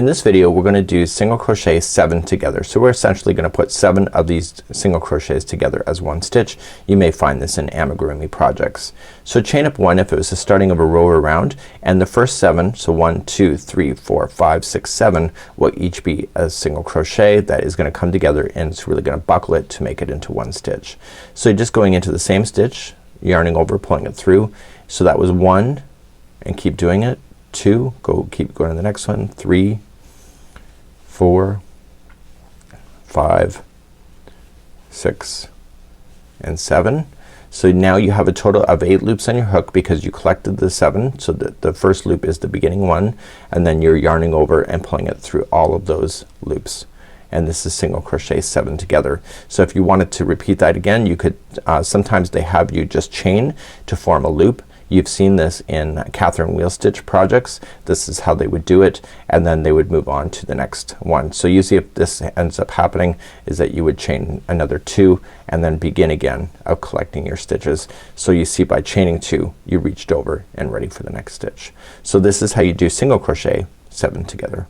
In this video we're gonna do single crochet 7 together. So we're essentially gonna put 7 of these single crochets together as one stitch. You may find this in amigurumi projects. So chain up 1 if it was the starting of a row or round, and the first 7, so 1, 2, 3, 4, 5, 6, 7 will each be a single crochet that is gonna come together, and it's really gonna buckle it to make it into one stitch. So you're just going into the same stitch, yarning over, pulling it through. So that was 1, and keep doing it. 2, keep going to the next one. 3, 4, 5, 6, and 7. So now you have a total of 8 loops on your hook because you collected the 7. So the first loop is the beginning one, and then you're yarning over and pulling it through all of those loops. And this is single crochet 7 together. So if you wanted to repeat that again, you could sometimes they have you just chain to form a loop. You've seen this in Catherine wheel stitch projects. This is how they would do it, and then they would move on to the next one. So usually if this ends up happening is that you would chain another 2 and then begin again of collecting your stitches. So you see by chaining 2 you reached over and ready for the next stitch. So this is how you do single crochet 7 together.